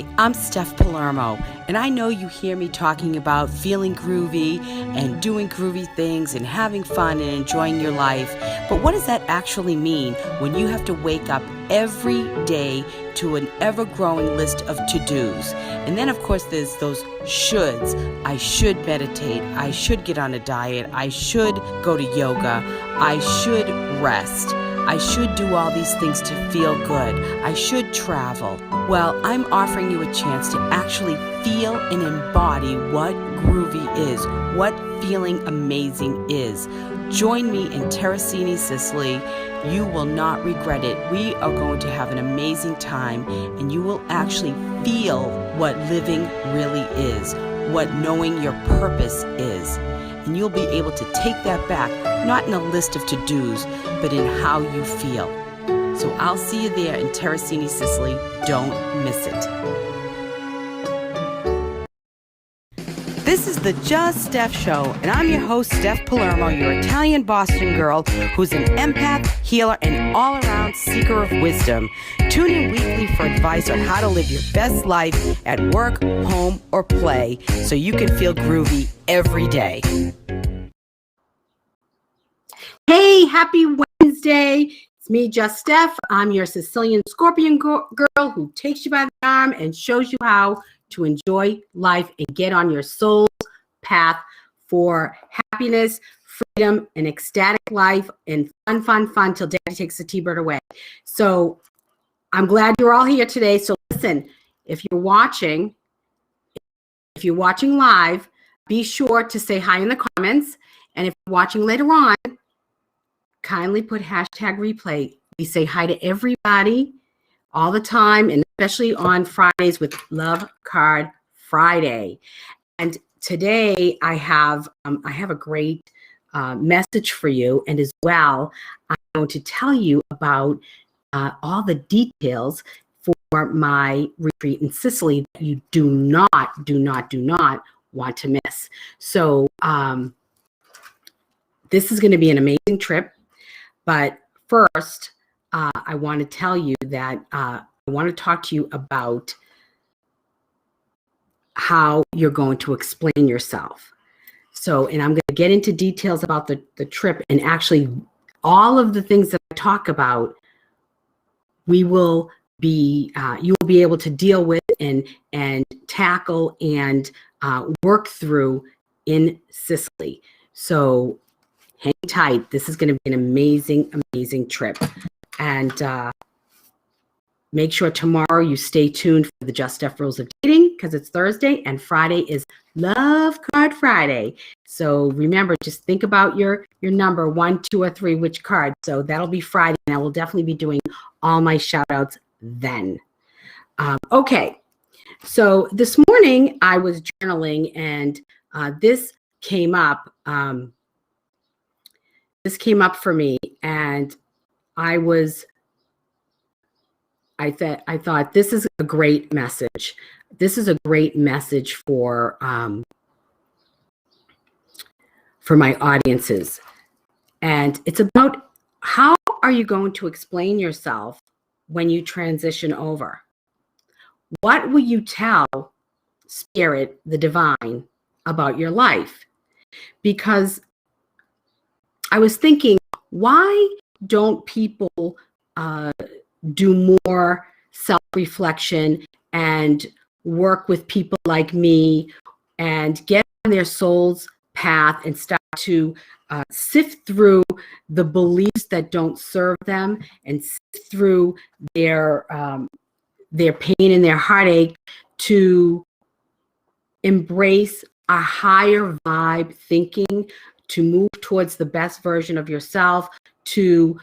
Hi, I'm Steph Palermo, and I know you hear me talking about feeling groovy and doing groovy things and having fun and enjoying your life. But what does that actually mean when you have to wake up every day to an ever-growing list of to-dos? And then, of course, there's those shoulds. I should meditate. I should get on a diet. I should go to yoga. I should rest. I should do all these things to feel good. I should travel. Well, I'm offering you a chance to actually feel and embody what groovy is, what feeling amazing is. Join me in Terracini, Sicily. You will not regret it. We are going to have an amazing time, and you will actually feel what living really is, what knowing your purpose is. And you'll be able to take that back, not in a list of to-dos, but in how you feel. So I'll see you there in Terracini, Sicily. Don't miss it. This is the Just Steph Show, and I'm your host, Steph Palermo, your Italian Boston girl who's an empath, healer, and all-around seeker of wisdom. Tune in weekly for advice on how to live your best life at work, home, or play so you can feel groovy every day. Hey, happy Wednesday. It's me, Just Steph. I'm your Sicilian Scorpion girl who takes you by the arm and shows you how to enjoy life and get on your soul's path for happiness, freedom, and ecstatic life, and fun till Daddy takes the T-bird away. So I'm glad you're all here today. So listen, if you're watching live, be sure to say hi in the comments. And if you're watching later on, kindly put hashtag replay. We say hi to everybody all the time, and especially on Fridays with Love Card Friday. And today I have a great message for you, and as well, I'm going to tell you about all the details for my retreat in Sicily that you do not want to miss. So this is going to be an amazing trip, but first, I want to tell you that I want to talk to you about how you're going to explain yourself. So, and I'm going to get into details about the trip, and actually all of the things that I talk about, you will be able to deal with and tackle and work through in Sicily. So hang tight. This is going to be an amazing trip. And make sure tomorrow you stay tuned for the Just Steph Rules of Dating, because it's Thursday, and Friday is Love Card Friday. So remember, just think about your number, 1, 2, or 3, which card. So that'll be Friday, and I will definitely be doing all my shout outs then. Okay, so this morning I was journaling, and this came up. This came up for me, and I thought this is a great message. This is a great message for my audiences. And it's about how are you going to explain yourself when you transition over? What will you tell Spirit, the divine, about your life? Because I was thinking, why don't people do more self-reflection and work with people like me and get on their soul's path and start to sift through the beliefs that don't serve them and sift through their pain and their heartache to embrace a higher vibe thinking, to move towards the best version of yourself, to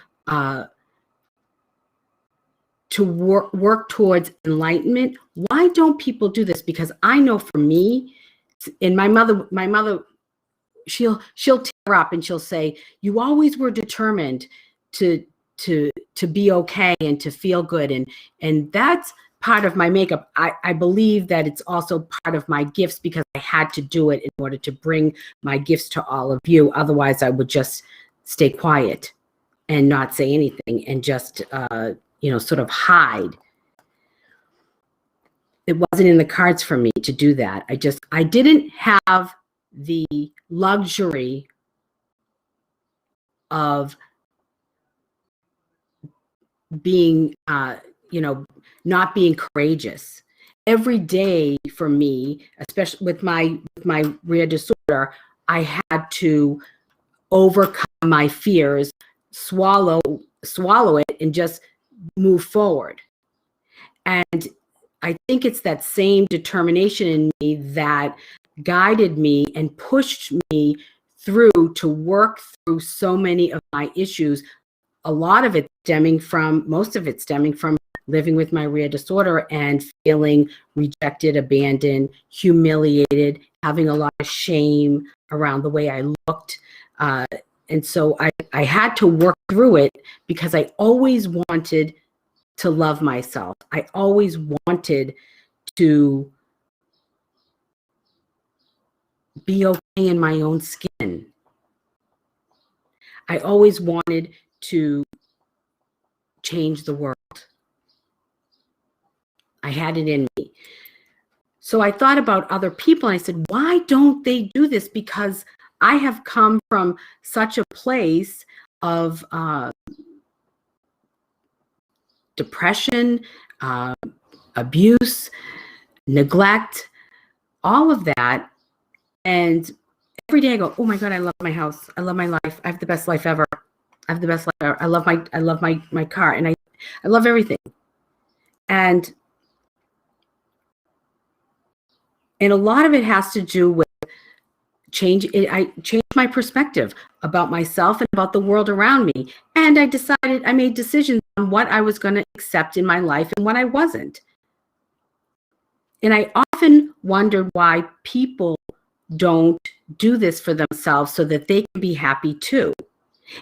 work towards enlightenment. Why don't people do this? Because I know for me, and my mother, she'll tear up and she'll say, "You always were determined to be okay and to feel good," and that's part of my makeup. I believe that it's also part of my gifts, because I had to do it in order to bring my gifts to all of you. Otherwise, I would just stay quiet and not say anything and just sort of hide. it wasn't in the cards for me to do that. I didn't have the luxury of being, not being courageous. Every day for me, especially with my rare disorder, I had to overcome my fears, swallow it, and just move forward. And I think it's that same determination in me that guided me and pushed me through to work through so many of my issues. Most of it stemming from living with my rare disorder and feeling rejected, abandoned, humiliated, having a lot of shame around the way I looked. And so I had to work through it because I always wanted to love myself. I always wanted to be okay in my own skin. I always wanted to change the world. I had it in me. So I thought about other people and I said, why don't they do this? Because I have come from such a place of depression, abuse, neglect, all of that. And every day I go, oh my God, I love my house. I love my life. I have the best life ever. I have the best life ever. I love my car, and I love everything. And a lot of it has to do with I changed my perspective about myself and about the world around me. And I made decisions on what I was going to accept in my life and what I wasn't. And I often wondered why people don't do this for themselves so that they can be happy too.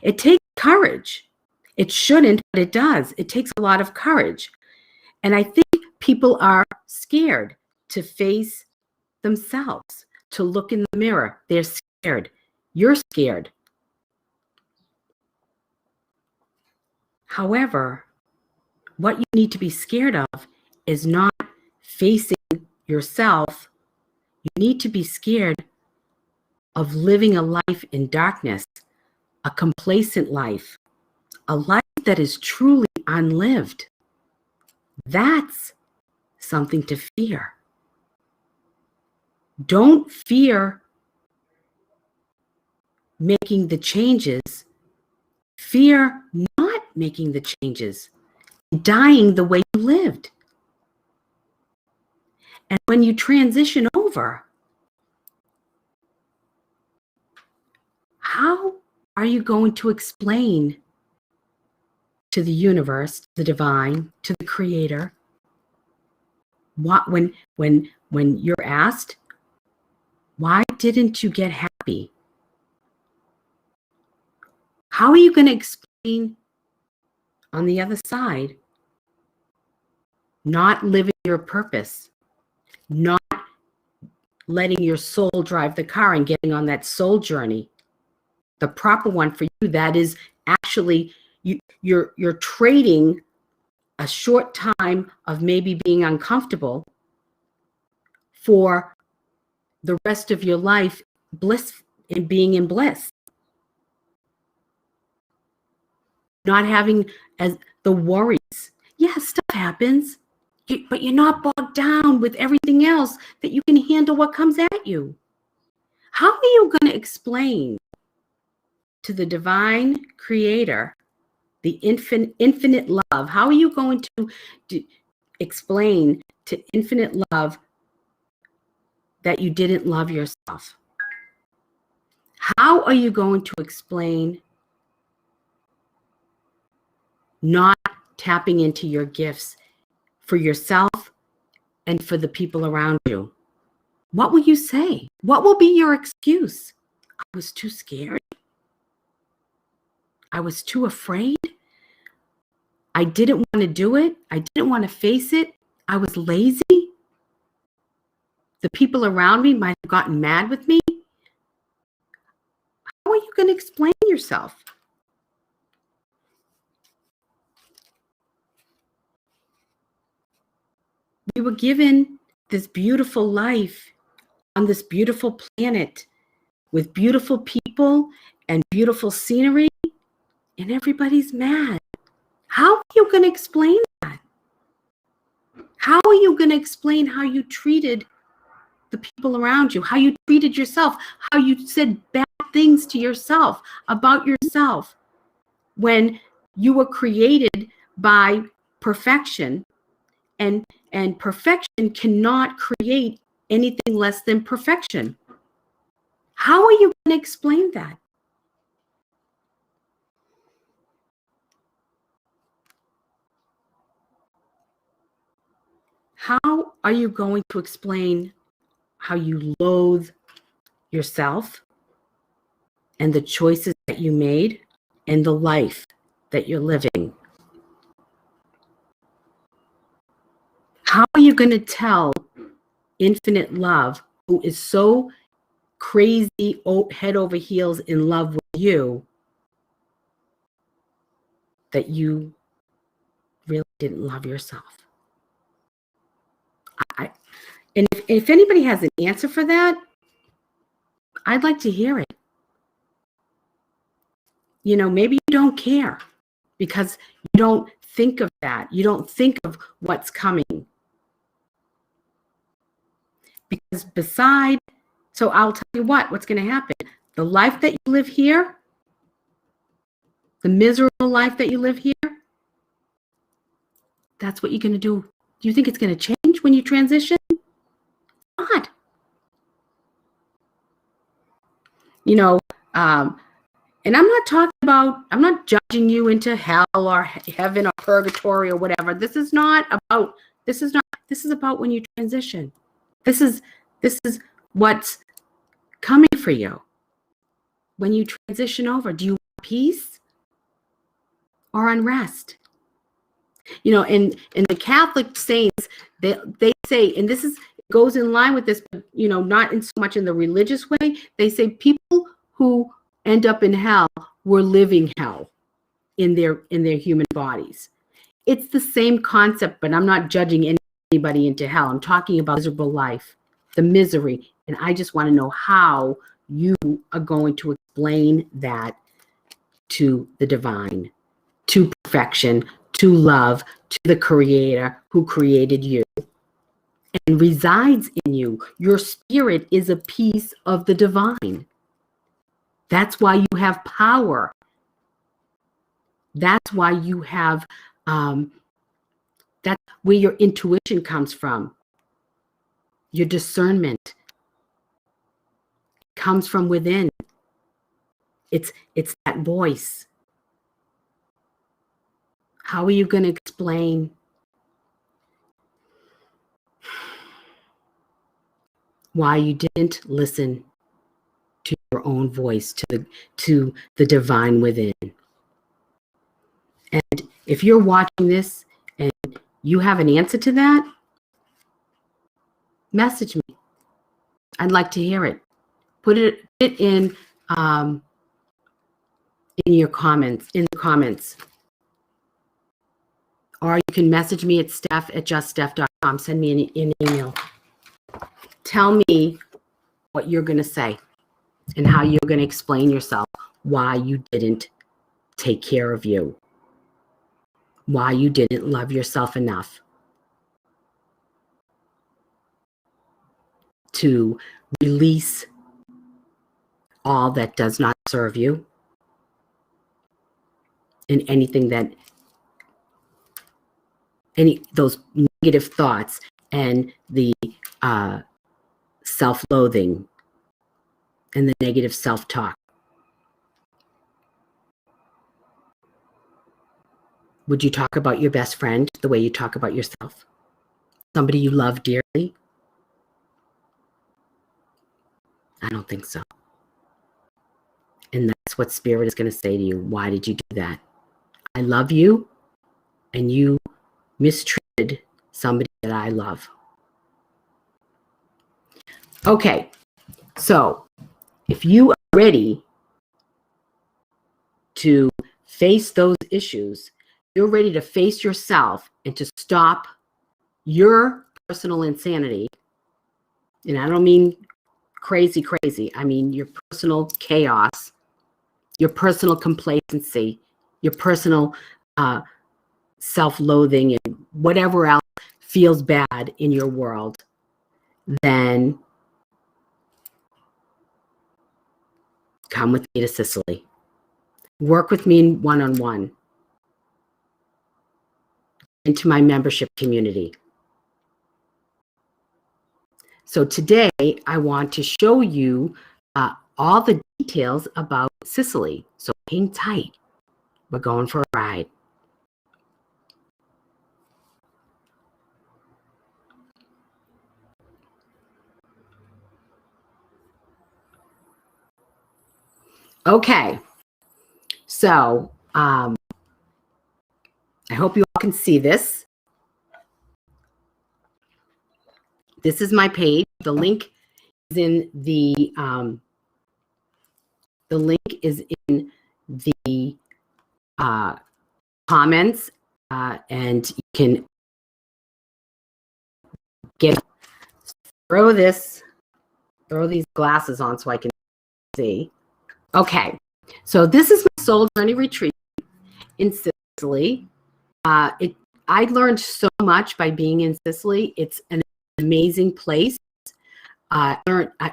It takes courage. It shouldn't, but it does. It takes a lot of courage. And I think people are scared to face themselves, to look in the mirror. They're scared. You're scared. However, what you need to be scared of is not facing yourself. You need to be scared of living a life in darkness, a complacent life, a life that is truly unlived. That's something to fear. Don't fear making the changes. Fear not making the changes, dying the way you lived. And when you transition over, how are you going to explain to the universe, the divine, to the creator, what when you're asked, why didn't you get happy? How are you going to explain on the other side not living your purpose, not letting your soul drive the car and getting on that soul journey, the proper one for you? That is actually you're trading a short time of maybe being uncomfortable for the rest of your life bliss and being in bliss, not having as the worries. Yeah, stuff happens, but you're not bogged down with everything else, that you can handle what comes at you. How are you going to explain to the divine creator, the infinite love? How are you going to explain to infinite love that you didn't love yourself? How are you going to explain not tapping into your gifts for yourself and for the people around you? What will you say? What will be your excuse? I was too scared. I was too afraid. I didn't want to do it. I didn't want to face it. I was lazy. The people around me might have gotten mad with me. How are you going to explain yourself? We were given this beautiful life on this beautiful planet with beautiful people and beautiful scenery, and everybody's mad. How are you going to explain that? How are you going to explain how you treated the people around you, how you treated yourself, how you said bad things to yourself about yourself when you were created by perfection, and perfection cannot create anything less than perfection? How are you going to explain that? How are you going to explain how you loathe yourself and the choices that you made and the life that you're living? How are you going to tell infinite love, who is so crazy head over heels in love with you, that you really didn't love yourself? And if anybody has an answer for that, I'd like to hear it. Maybe you don't care because you don't think of that. You don't think of what's coming. Because so I'll tell you what's going to happen. The life that you live here, the miserable life that you live here, that's what you're going to do. Do you think it's going to change when you transition? Not. And I'm not judging you into hell or heaven or purgatory or whatever. This is about when you transition. This is what's coming for you when you transition over. Do you want peace or unrest? In the Catholic saints, they say, and goes in line with this, but not in so much in the religious way. They say people who end up in hell were living hell in their human bodies. It's the same concept, but I'm not judging anybody into hell. I'm talking about miserable life, the misery, and I just want to know how you are going to explain that to the divine, to perfection, to love, to the Creator who created you and resides in you. Your spirit is a piece of the divine. That's why you have power. That's why you have, that's where your intuition comes from. Your discernment comes from within. It's that voice. How are you going to explain why you didn't listen to your own voice, to the divine within? And if you're watching this and you have an answer to that, message me. I'd like to hear it. Put it in your comments, in the comments. Or you can message me at steph@juststeph.com. Send me an email. Tell me what you're going to say and how you're going to explain yourself, why you didn't take care of you, why you didn't love yourself enough to release all that does not serve you and anything that those negative thoughts and the self-loathing and the negative self-talk. Would you talk about your best friend the way you talk about yourself? Somebody you love dearly? I don't think so. And that's what Spirit is going to say to you. Why did you do that? I love you, and you mistreated somebody that I love. Okay, so if you are ready to face those issues, you're ready to face yourself and to stop your personal insanity, and I don't mean crazy, I mean your personal chaos, your personal complacency, your personal self-loathing, and whatever else feels bad in your world, then come with me to Sicily. Work with me one-on-one into my membership community. So today I want to show you all the details about Sicily. So hang tight. We're going for a ride. Okay. So I hope you all can see this. This is my page. The link is in the comments, and you can throw these glasses on so I can see. Okay, so this is my soul journey retreat in Sicily. I learned so much by being in Sicily. It's an amazing place.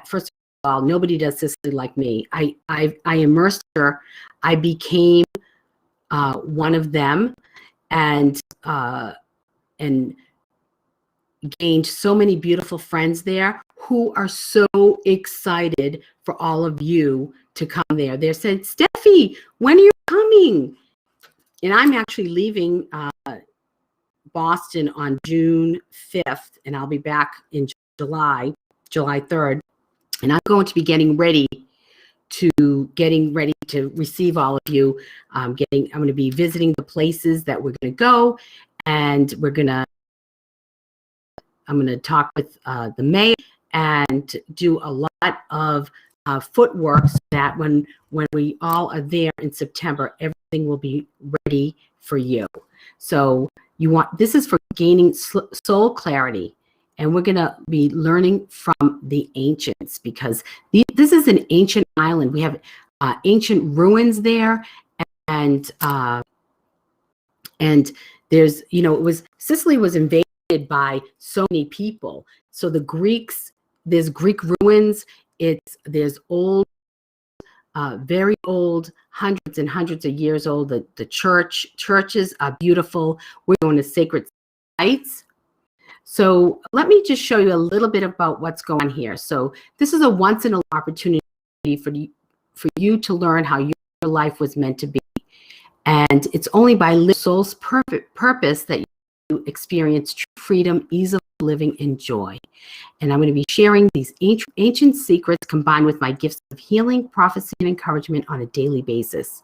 First of all, nobody does Sicily like me. I immersed her. I became one of them, and gained so many beautiful friends there who are so excited for all of you to come there. They said, Steffi, when are you coming? And I'm actually leaving Boston on June 5th, and I'll be back in July 3rd. And I'm going to be getting ready to receive all of you. I'm going to be visiting the places that we're going to go, and I'm going to talk with the mayor and do a lot of footwork so that when we all are there in September, everything will be ready for you. So this is for gaining soul clarity. And we're going to be learning from the ancients, because this is an ancient island. We have ancient ruins there, and there's, Sicily was invaded by so many people. So there's Greek ruins. There's old, very old, hundreds and hundreds of years old. The churches are beautiful. We're going to sacred sites. So let me just show you a little bit about what's going on here. So this is a once-in-a-lifetime opportunity for you to learn how your life was meant to be. And it's only by living soul's purpose that you experience true freedom, ease of living, and joy. And I'm going to be sharing these ancient secrets combined with my gifts of healing, prophecy, and encouragement on a daily basis.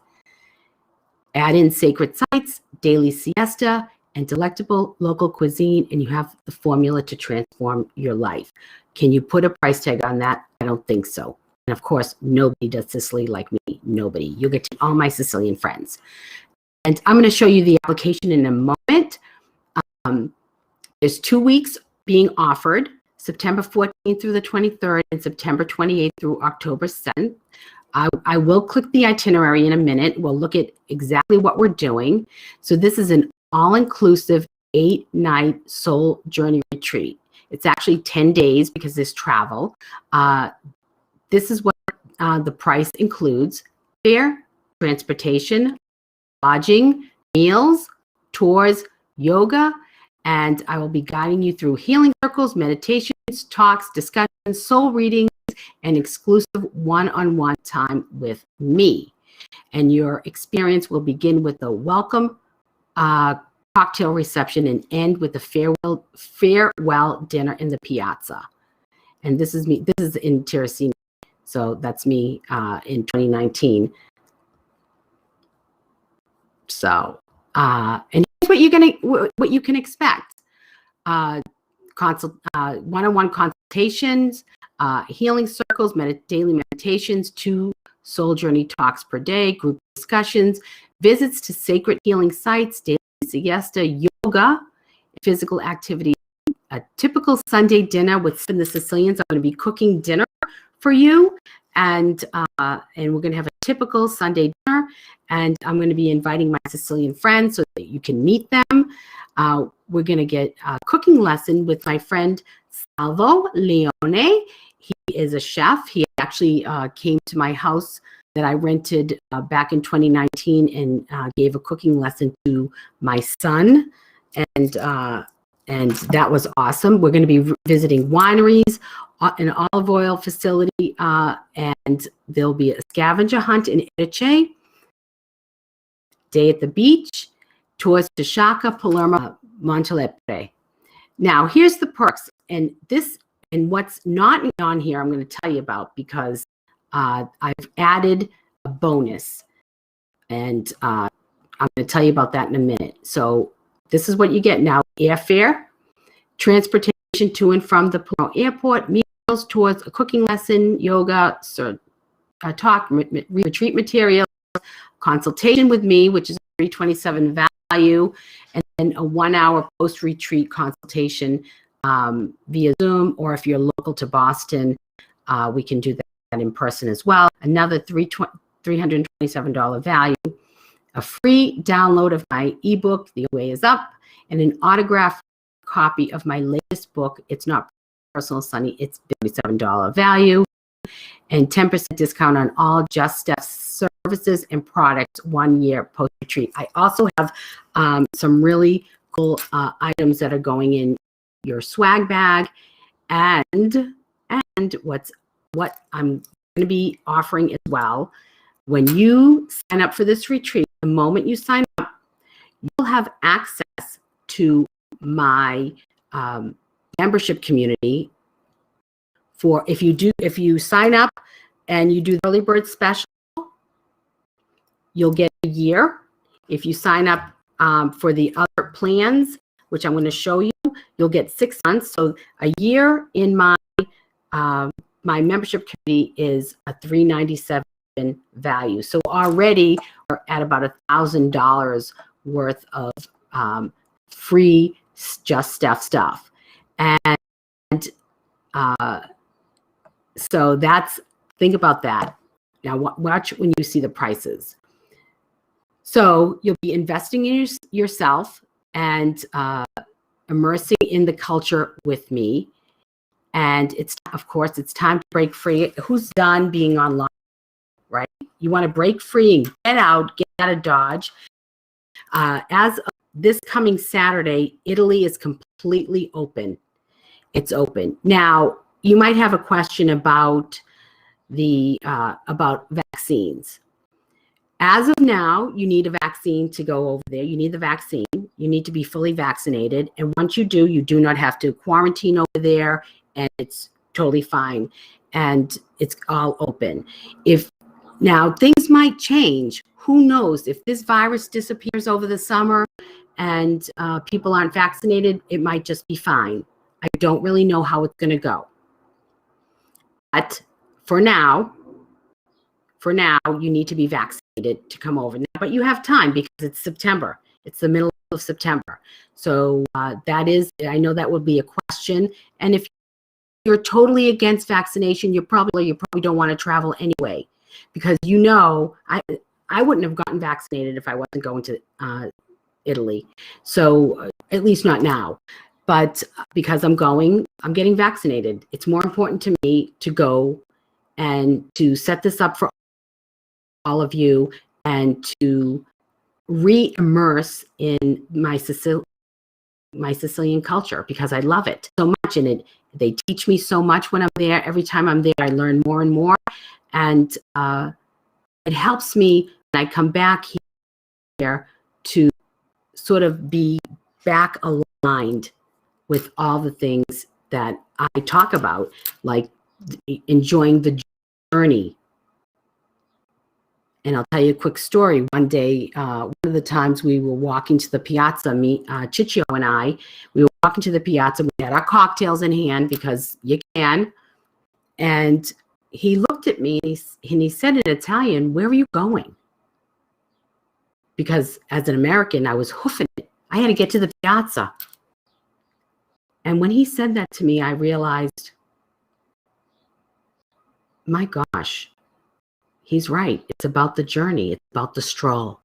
Add in sacred sites, daily siesta, and delectable local cuisine, and you have the formula to transform your life. Can you put a price tag on that? I don't think so. And of course, nobody does Sicily like me. Nobody. You'll get to all my Sicilian friends. And I'm going to show you the application in a moment. There's 2 weeks being offered, September 14th through the 23rd and September 28th through October 7th. I will click the itinerary in a minute. We'll look at exactly what we're doing. So this is an all-inclusive 8-night soul journey retreat. It's actually 10 days because there's travel. This is what the price includes: fare, transportation, lodging, meals, tours, yoga, and I will be guiding you through healing circles, meditations, talks, discussions, soul readings, and exclusive one-on-one time with me. And your experience will begin with a welcome cocktail reception and end with a farewell dinner in the piazza. And this is me. This is in Terracina. So that's me in 2019. So, and here's what you can expect: one-on-one consultations, healing circles, daily meditations, 2 soul journey talks per day, group discussions, visits to sacred healing sites, daily siesta, yoga, physical activity a typical Sunday dinner with the Sicilians. I'm going to be cooking dinner for you, and we're going to have a typical Sunday dinner, and I'm going to be inviting my Sicilian friends so that you can meet them. We're going to get a cooking lesson with my friend Salvo Leone. He is a chef. He actually came to my house that I rented back in 2019 and gave a cooking lesson to my son, and that was awesome. We're going to be visiting wineries, an olive oil facility, and there'll be a scavenger hunt in Lecce, day at the beach, tours to Shaka, Palermo, Montelepre. Now, here's the perks, and what's not on here I'm going to tell you about, because I've added a bonus, and I'm going to tell you about that in a minute. So this is what you get now: airfare, transportation to and from the Palermo airport, meals, tours, a cooking lesson, yoga, talk, retreat materials, consultation with me, which is $327 value, and then a 1-hour post-retreat consultation via Zoom, or if you're local to Boston, we can do that in person as well. Another $327 value, a free download of my ebook, The Way Is Up, and an autographed copy of my latest book, It's Not Personal, Sunny, it's $37 value, and 10% discount on all Just Steph services and products 1 year post-retreat. I also have some really cool items that are going in your swag bag, and what I'm going to be offering as well. When you sign up for this retreat, the moment you sign up, you'll have access to my membership community. For if you sign up and you do the early bird special, you'll get a year. If you sign up for the other plans, which I'm going to show you, you'll get 6 months. So a year in my membership community is a $397 value. So already we're at about $1,000 worth of free Just Steph stuff, and so think about that. Now watch when you see the prices. So you'll be investing in yourself and immersing in the culture with me. And it's time to break free. Who's done being online, right? You want to break free and get out of Dodge. As of this coming Saturday, Italy is completely open. It's open. Now, you might have a question about about vaccines. As of now, you need a vaccine to go over there. You need the vaccine. You need to be fully vaccinated. And once you do, you do not have to quarantine over there, and it's totally fine. And it's all open. Now, things might change. Who knows? If this virus disappears over the summer and people aren't vaccinated, it might just be fine. I don't really know how it's going to go. But for now, you need to be vaccinated to come over. But you have time because it's September. It's the middle of September. So I know that would be a question. And if you're totally against vaccination, you probably don't want to travel anyway, because I wouldn't have gotten vaccinated if I wasn't going to Italy. So at least not now. But because I'm getting vaccinated. It's more important to me to go and to set this up for all of you and to re-immerse in my Sicilian culture, because I love it so much. And they teach me so much when I'm there. Every time I'm there, I learn more and more. And it helps me when I come back here to sort of be back aligned with all the things that I talk about, like enjoying the journey. And I'll tell you a quick story. One day, one of the times we were walking to the piazza, Ciccio and I, we were walking to the piazza. We had our cocktails in hand, because you can. And he looked at me and he said in Italian, "Where are you going?" Because as an American, I was hoofing it. I had to get to the piazza. And when he said that to me, I realized, my gosh, he's right. It's about the journey. It's about the stroll.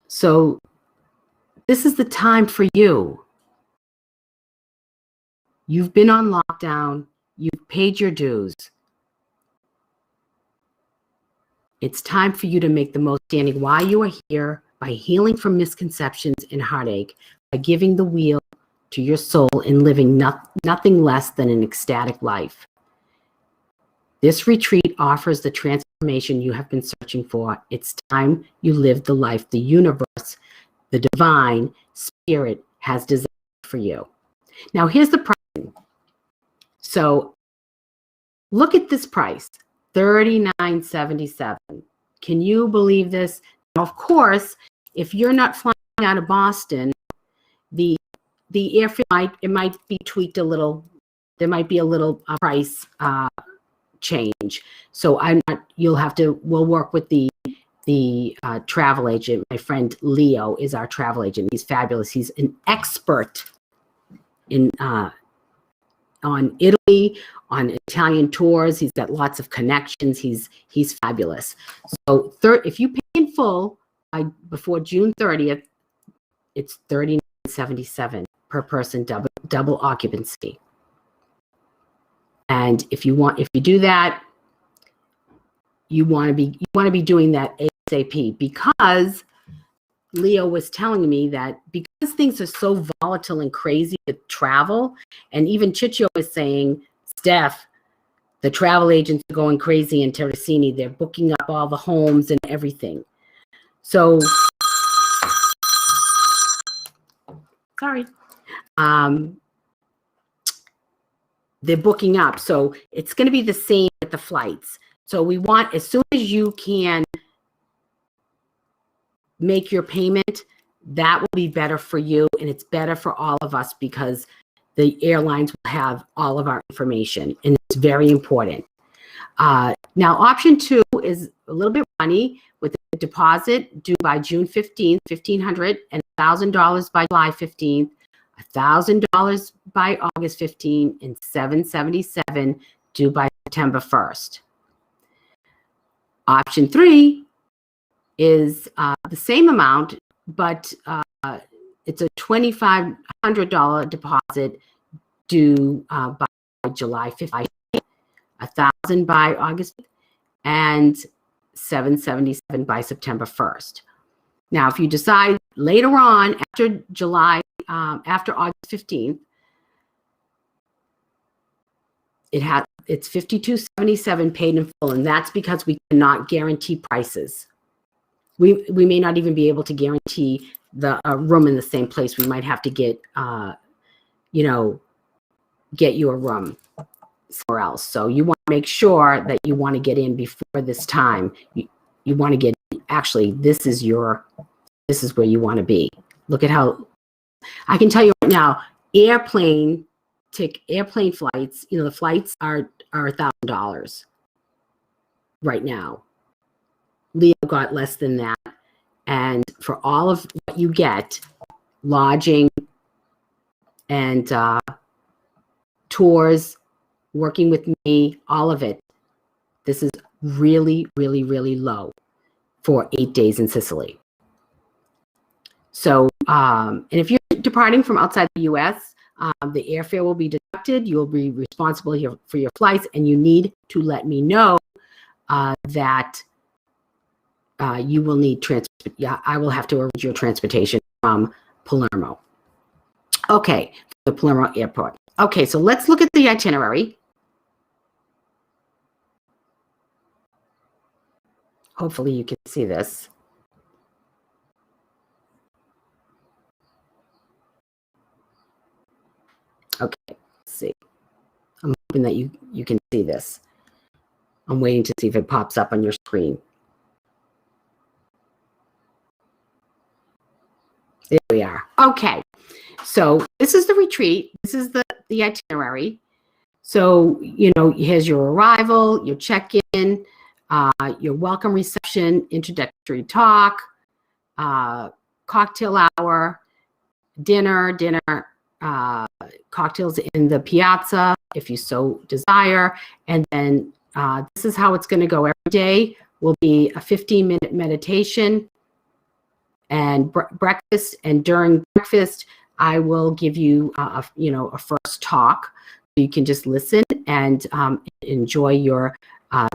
So this is the time for you. You've been on lockdown. You've paid your dues. It's time for you to make the most understanding why you are here, by healing from misconceptions and heartache, by giving the wheel to your soul and living nothing less than an ecstatic life. This retreat offers the transformation you have been searching for. It's time you live the life the universe, the divine spirit has designed for you. Now, here's the pricing. So look at this price, $39.77. Can you believe this? Now, of course, if you're not flying out of Boston, the airfare might be tweaked a little. There might be a little price change. So we'll work with the travel agent. My friend Leo is our travel agent. He's fabulous. He's an expert in on Italy, on Italian tours. He's got lots of connections. He's fabulous. So if you pay in full before June 30th, it's $39.77 per person, double occupancy. And if you do that, you want to be doing that ASAP, because Leo was telling me that because things are so volatile and crazy with travel, and even Chicho is saying, Steph, the travel agents are going crazy in Terracini. They're booking up all the homes and everything. So, sorry. They're booking up. So it's going to be the same with the flights. So we want, as soon as you can make your payment, that will be better for you, and it's better for all of us, because the airlines will have all of our information, and it's very important. Now, option 2 is a little bit money, with a deposit due by June 15th, $1,500, and $1,000 by July 15th, $1,000 by August 15th, and $777 due by September 1st. Option 3 is the same amount, but it's a $2,500 deposit due by July 15th, $1,000 by August, and $777 by September 1st. Now, if you decide later on after after August 15th, it's $52.77 paid in full, and that's because we cannot guarantee prices. We may not even be able to guarantee the room in the same place. We might have to get you a room somewhere else. So you want to make sure that you want to get in before this time. You want to get in. Actually, this is where you want to be. Look at how, I can tell you right now, airplane flights, the flights are $1,000 right now. Leo got less than that. And for all of what you get, lodging and tours, working with me, all of it, this is really, really, really low for 8 days in Sicily. So, and if you're departing from outside the U.S., the airfare will be deducted. You'll be responsible here for your flights, and you need to let me know that you will need I will have to arrange your transportation from Palermo. Okay, the Palermo airport. Okay, so let's look at the itinerary. Hopefully you can see this. Okay, let's see. I'm hoping that you can see this. I'm waiting to see if it pops up on your screen. There we are. Okay, so this is the retreat. This is the itinerary. So, here's your arrival, your your welcome reception, introductory talk, cocktail hour, dinner, cocktails in the piazza if you so desire. And then this is how it's going to go. Every day will be a 15-minute meditation and breakfast. And during breakfast, I will give you a first talk. You can just listen and enjoy your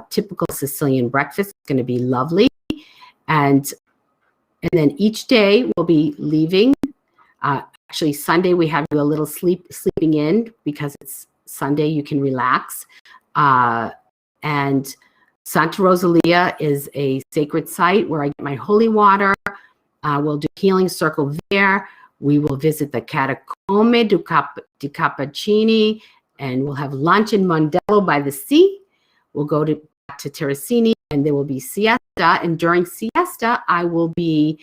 typical Sicilian breakfast. It's going to be lovely. And then each day we'll be leaving. Actually, Sunday we have a little sleeping in because it's Sunday. You can relax. And Santa Rosalia is a sacred site where I get my holy water. We'll do healing circle there. We will visit the Catacombe di Cappuccini, and we'll have lunch in Mondello by the sea. We'll go back to Terracini, and there will be siesta. And during siesta, I will be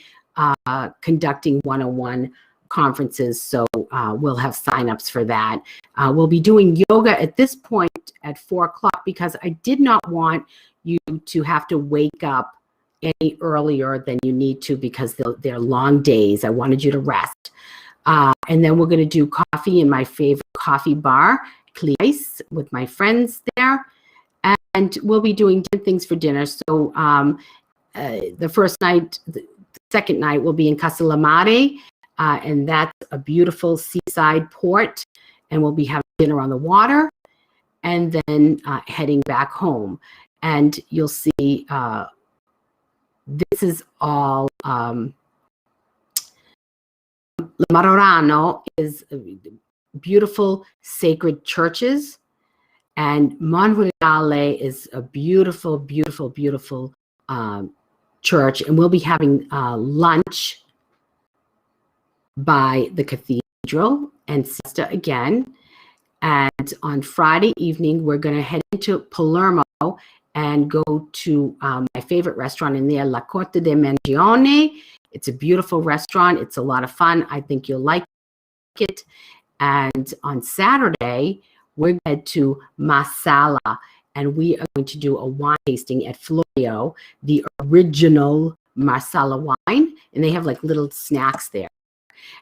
conducting one-on-one conferences. So we'll have signups for that. We'll be doing yoga at this point at 4 o'clock because I did not want you to have to wake up any earlier than you need to because they're long days. I wanted you to rest. And then we're going to do coffee in my favorite coffee bar, Cliais, with my friends there. And we'll be doing different things for dinner. So the first night, the second night will be in Castellamare, and that's a beautiful seaside port. And we'll be having dinner on the water and then heading back home. And you'll see this is all, Marorano is beautiful sacred churches. And Monreale is a beautiful, beautiful, beautiful church. And we'll be having lunch by the cathedral and siesta again. And on Friday evening, we're going to head into Palermo and go to my favorite restaurant in there, La Corte de Mangione. It's a beautiful restaurant. It's a lot of fun. I think you'll like it. And on Saturday, we're going to head to Marsala, and we are going to do a wine tasting at Florio, the original Marsala wine, and they have like little snacks there.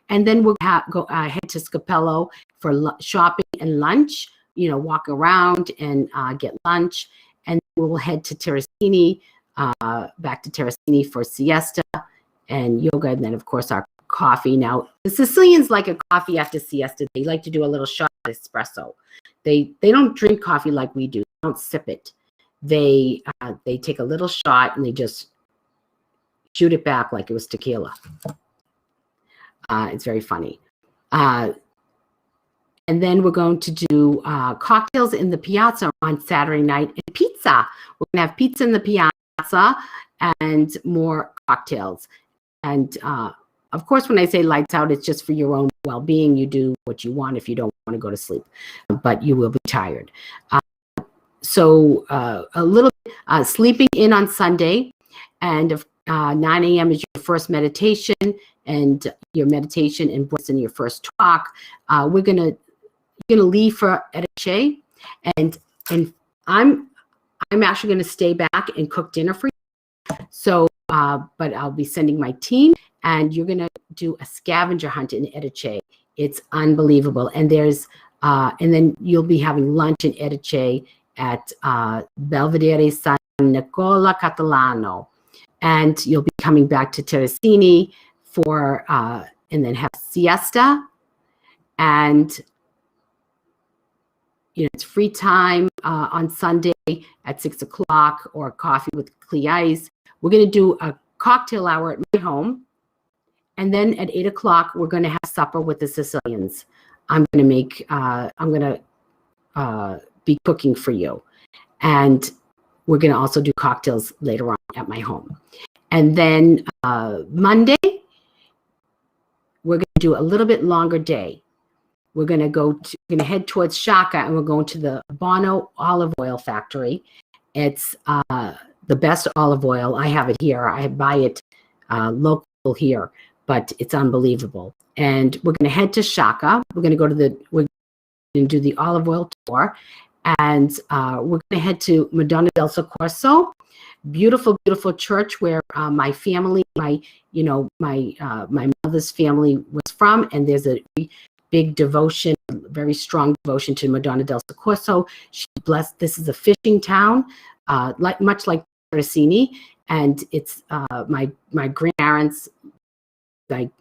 And then we'll go head to Scapello for shopping and lunch, walk around and get lunch. And we'll head to Terracini, back to Terracini for siesta and yoga. And then, of course, our coffee. Now, the Sicilians like a coffee after siesta. They like to do a little shot of espresso. They don't drink coffee like we do. They don't sip it. They take a little shot and they just shoot it back like it was tequila. It's very funny. And then we're going to do cocktails in the piazza on Saturday night and pizza. We're going to have pizza in the piazza and more cocktails. And of course, when I say lights out, it's just for your own well-being. You do what you want if you don't want to go to sleep, but you will be tired. So a little sleeping in on Sunday, and 9 a.m. is your first meditation, and your meditation and your first talk. We're gonna leave for Edice, and I'm actually gonna stay back and cook dinner for you. So, but I'll be sending my team, and you're gonna do a scavenger hunt in Edice. It's unbelievable, and there's and then you'll be having lunch in Edice at Belvedere San Nicola Catalano, and you'll be coming back to Terracini for and then have siesta, and it's free time on Sunday at 6 o'clock or coffee with Cliais. We're going to do a cocktail hour at my home, and then at 8 o'clock we're going to have supper with the Sicilians. I'm going to be cooking for you, and we're going to also do cocktails later on at my home. And then Monday, we're going to do a little bit longer day. We're going to head towards Shaka, and we're going to the Bono olive oil factory. It's the best olive oil. I have it here. I buy it local here, but it's unbelievable. And we're going to head to Shaka. We're going to do the olive oil tour, And we're going to head to Madonna del Soccorso, beautiful, beautiful church where my family, my mother's family was from, and there's a big devotion, very strong devotion to Madonna del Soccorso. She's blessed. This is a fishing town, much like Terracini, and it's my grandparents.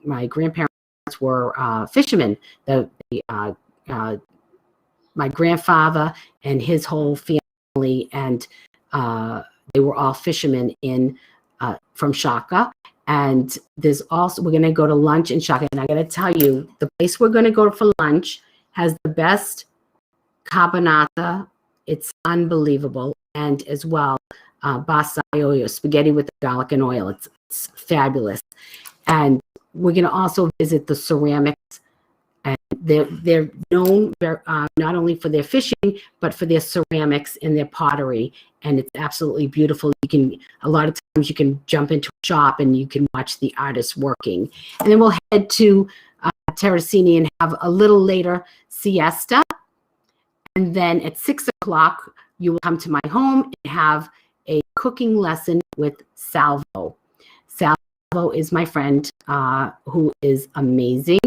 My grandparents were fishermen. My grandfather and his whole family, and they were all fishermen from Shaka. And we're going to go to lunch in Shaka. And I got to tell you, the place we're going to go for lunch has the best carbonata. It's unbelievable. And as well, basaio, spaghetti with the garlic and oil. It's fabulous. And we're going to also visit the ceramics. And they're known not only for their fishing, but for their ceramics and their pottery. And it's absolutely beautiful. A lot of times you can jump into a shop and you can watch the artists working. And then we'll head to Terracini and have a little later siesta. And then at 6 o'clock, you will come to my home and have a cooking lesson with Salvo. Salvo is my friend who is amazing.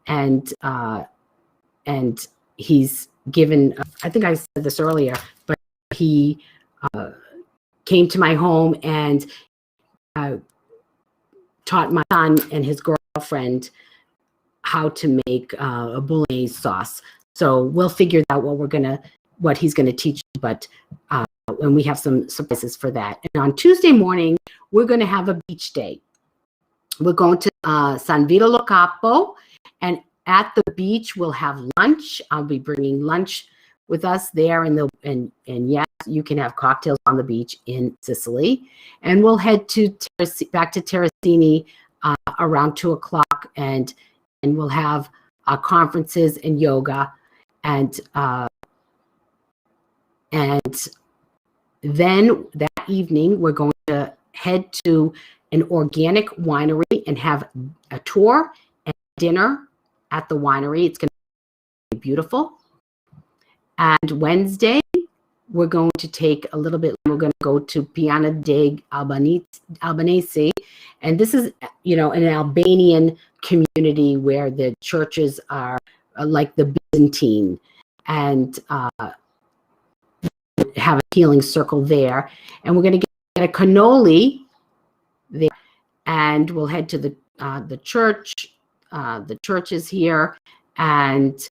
And he's given, I think I said this earlier, but he came to my home and taught my son and his girlfriend how to make a bolognese sauce. So we'll figure out what he's gonna teach, but and we have some surprises for that. And on Tuesday morning, we're gonna have a beach day. We're going to San Vito Lo Capo, and at the beach we'll have lunch. I'll be bringing lunch with us there, and yes, you can have cocktails on the beach in Sicily. And we'll head back to Terracini around 2 o'clock, and we'll have conferences and yoga, and then that evening we're going to head to an organic winery and have a tour and dinner at the winery. It's going to be beautiful. And Wednesday, we're going to take a little bit, we're going to go to Piana degli Albanesi. And this is, an Albanian community where the churches are like the Byzantine, and have a healing circle there. And we're going to get a cannoli there, and we'll head to the church. The church is here, and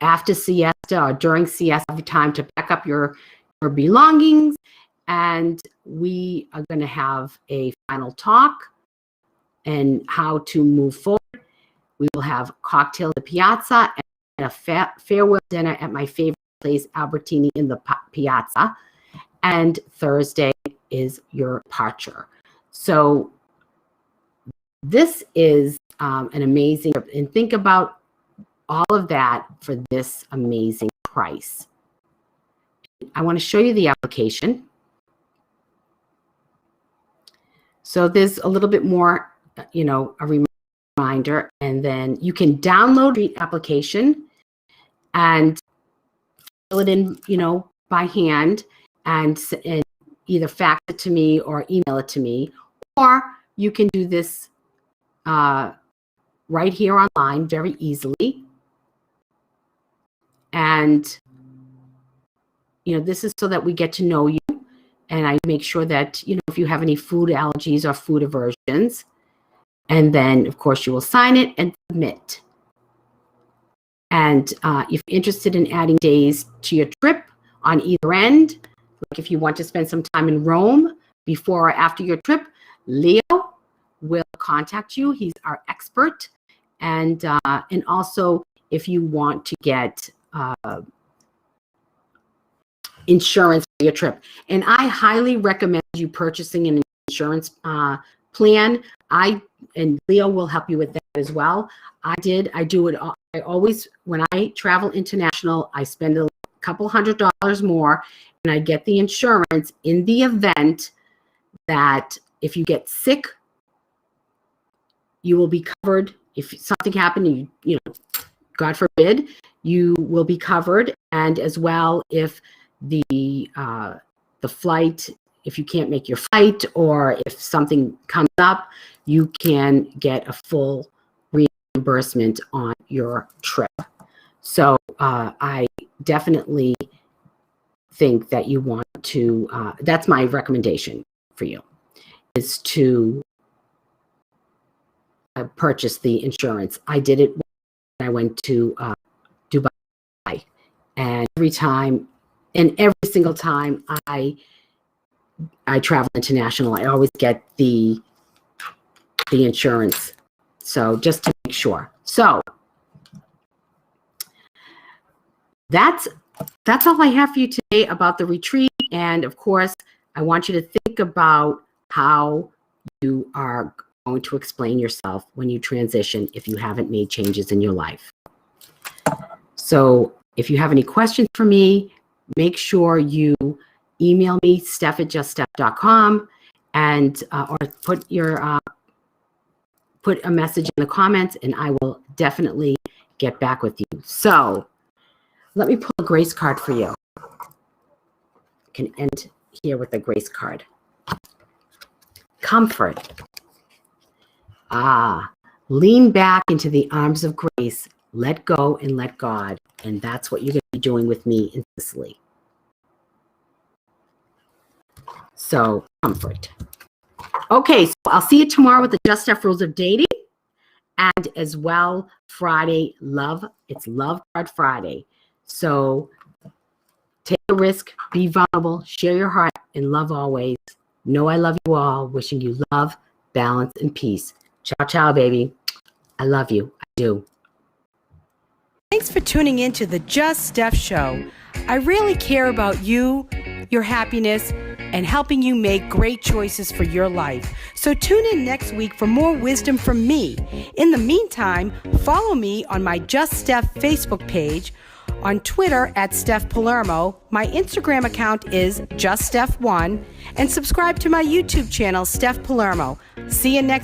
after siesta or during siesta, have time to pack up your belongings, and we are going to have a final talk and how to move forward. We will have cocktail at the piazza and a farewell dinner at my favorite place, Albertini, in the piazza. And Thursday is your departure. So this is an amazing, and think about all of that for this amazing price. I want to show you the application. So there's a little bit more, a reminder, and then you can download the application and fill it in, by hand, and either fax it to me or email it to me, or you can do this right here online very easily. And this is so that we get to know you, and I make sure that if you have any food allergies or food aversions, and then of course you will sign it and submit. And if you're interested in adding days to your trip on either end, like if you want to spend some time in Rome before or after your trip, Leo will contact you. He's our expert. And also if you want to get insurance for your trip. And I highly recommend you purchasing an insurance plan. And Leo will help you with that as well. I do it. I always, when I travel international, I spend a couple $100 more, and I get the insurance in the event that if you get sick, you will be covered. If something happened, God forbid, you will be covered. And as well, if the flight, if you can't make your flight or if something comes up, you can get a full reimbursement on your trip. So I definitely think that you want to, that's my recommendation for you, is to purchase the insurance. I did it when I went to Dubai, and every single time I travel international, I always get the insurance. So just to make sure. So that's all I have for you today about the retreat. And of course, I want you to think about how you are going to explain yourself when you transition if you haven't made changes in your life. So if you have any questions for me, make sure you email me, steph@juststeph.com, and or put a message in the comments, and I will definitely get back with you. So let me pull a grace card for you. I can end here with a grace card. Comfort. Lean back into the arms of grace. Let go and let God. And that's what you're going to be doing with me in Sicily. So, comfort. Okay, so I'll see you tomorrow with the Just Steph Rules of Dating. And as well, Friday, it's Love Card Friday. So take a risk, be vulnerable, share your heart, and love always. Know I love you all. Wishing you love, balance, and peace. Ciao, ciao, baby. I love you. I do. Thanks for tuning in to the Just Steph Show. I really care about you, your happiness, and helping you make great choices for your life. So tune in next week for more wisdom from me. In the meantime, follow me on my Just Steph Facebook page, on Twitter @Steph Palermo. My Instagram account is JustSteph1, and subscribe to my YouTube channel, Steph Palermo. See you next week.